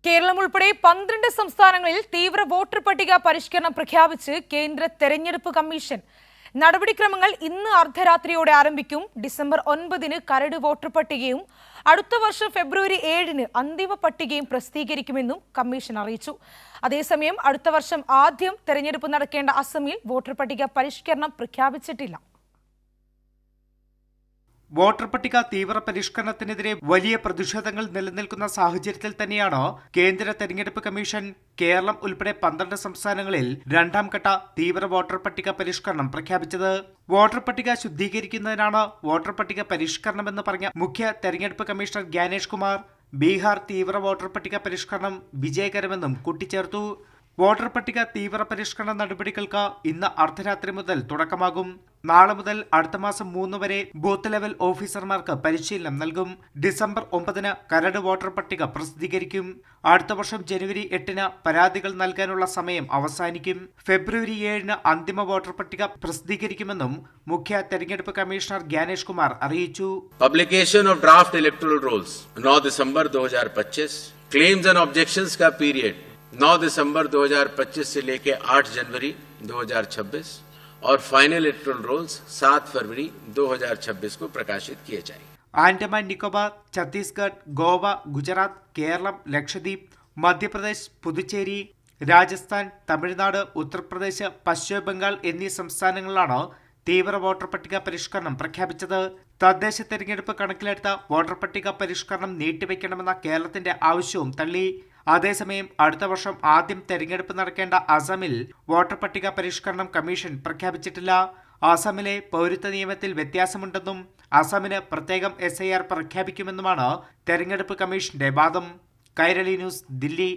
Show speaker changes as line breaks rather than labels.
കേരളം ഉൾപ്പെടെ 12 സംസ്ഥാനങ്ങളിൽ തീവ്ര വോട്ടർ പട്ടിക പരിഷ്കരണം പ്രഖ്യാപിച്ച് കേന്ദ്ര തെരഞ്ഞെടുപ്പ് കമ്മീഷൻ. നടപടിക്രമങ്ങൾ ഇന്ന് അർദ്ധരാത്രിയോടെ ആരംഭിക്കും. ഡിസംബർ 9-ന് കരട് വോട്ടർ പട്ടികയും അടുത്ത വർഷം ഫെബ്രുവരി 7-ന് അന്തിമ പട്ടികയും പ്രസിദ്ധീകരിക്കുമെന്നും കമ്മീഷൻ അറിയിച്ചു. അതേസമയം അടുത്ത വർഷം ആദ്യം തെരഞ്ഞെടുപ്പ് നടക്കേണ്ട അസമിൽ വോട്ടർ പട്ടിക പരിഷ്കരണം പ്രഖ്യാപിച്ചിട്ടില്ല.
വോട്ടർ പട്ടിക തീവ്ര പരിഷ്കരണത്തിനെതിരെ വലിയ പ്രതിഷേധങ്ങൾ നിലനിൽക്കുന്ന സാഹചര്യത്തിൽ തന്നെയാണ് കേന്ദ്ര തെരഞ്ഞെടുപ്പ് കമ്മീഷൻ കേരളം ഉൾപ്പെടെ 12 സംസ്ഥാനങ്ങളിൽ രണ്ടാം ഘട്ട തീവ്ര വോട്ടർ പട്ടിക പരിഷ്കരണം പ്രഖ്യാപിച്ചത്. വോട്ടർ പട്ടിക ശുദ്ധീകരിക്കുന്നതിനാണ് വോട്ടർ പട്ടിക പരിഷ്കരണമെന്ന് പറഞ്ഞ മുഖ്യ തെരഞ്ഞെടുപ്പ് കമ്മീഷണർ ജ്ഞാനേഷ് കുമാർ ബീഹാർ തീവ്ര വോട്ടർ പട്ടിക പരിഷ്കരണം വിജയകരമെന്നും കൂട്ടിച്ചേർത്തു. വോട്ടർ പട്ടിക തീവ്ര പരിഷ്കരണ നടപടികൾക്ക് ഇന്ന് അർദ്ധരാത്രി മുതൽ തുടക്കമാകും. നാളെ മുതൽ അടുത്ത മാസം 3 വരെ ബൂത്ത് ലെവൽ ഓഫീസർമാർക്ക് പരിശീലനം നൽകും. ഡിസംബർ 9-ന് കരട് വോട്ടർ പട്ടിക പ്രസിദ്ധീകരിക്കും. അടുത്ത വർഷം ജനുവരി 8-ന് പരാതികൾ നൽകാനുള്ള സമയം അവസാനിക്കും. ഫെബ്രുവരി 7-ന് അന്തിമ വോട്ടർ പട്ടിക പ്രസിദ്ധീകരിക്കുമെന്നും മുഖ്യ തെരഞ്ഞെടുപ്പ് കമ്മീഷണർ ജ്ഞാനേഷ് കുമാർ അറിയിച്ചു.
Publication of draft electoral rolls 9 December 2025. Claims and objections का पीरियड 9 दिसंबर 2025 से लेकर 8 जनवरी 2026 और फाइनल इलेक्टोरल रोल्स 7 फरवरी 2026 को प्रकाशित किए जाएंगे.
ആൻഡമാൻ നിക്കോബാർ, ഛത്തീസ്ഗഡ്, ഗോവ, ഗുജറാത്ത്, കേരളം, ലക്ഷദ്വീപ്, മധ്യപ്രദേശ്, പുതുച്ചേരി, രാജസ്ഥാൻ, തമിഴ്നാട്, ഉത്തർപ്രദേശ്, പശ്ചിമ ബംഗാൾ എന്നീ സംസ്ഥാനങ്ങളിലാണ് തീവ്ര വോട്ടർ പട്ടിക പരിഷ്കരണം പ്രഖ്യാപിച്ചത്. തദ്ദേശ തെരഞ്ഞെടുപ്പ് കണക്കിലെടുത്ത വോട്ടർ പട്ടിക പരിഷ്കരണം നീട്ടിവെക്കണമെന്ന കേരളത്തിന്റെ ആവശ്യവും തള്ളി. അതേസമയം അടുത്ത വർഷം ആദ്യം തെരഞ്ഞെടുപ്പ് നടക്കേണ്ട അസമിൽ വോട്ടർ പട്ടിക പരിഷ്കരണം കമ്മീഷൻ പ്രഖ്യാപിച്ചിട്ടില്ല. അസമിലെ പൗരത്വ നിയമത്തിൽ വ്യത്യാസമുണ്ടെന്നും അസമിന് പ്രത്യേകം SIR പ്രഖ്യാപിക്കുമെന്നുമാണ് തെരഞ്ഞെടുപ്പ് കമ്മീഷന്റെ വാദം. കൈരളി ന്യൂസ്, ദില്ലി.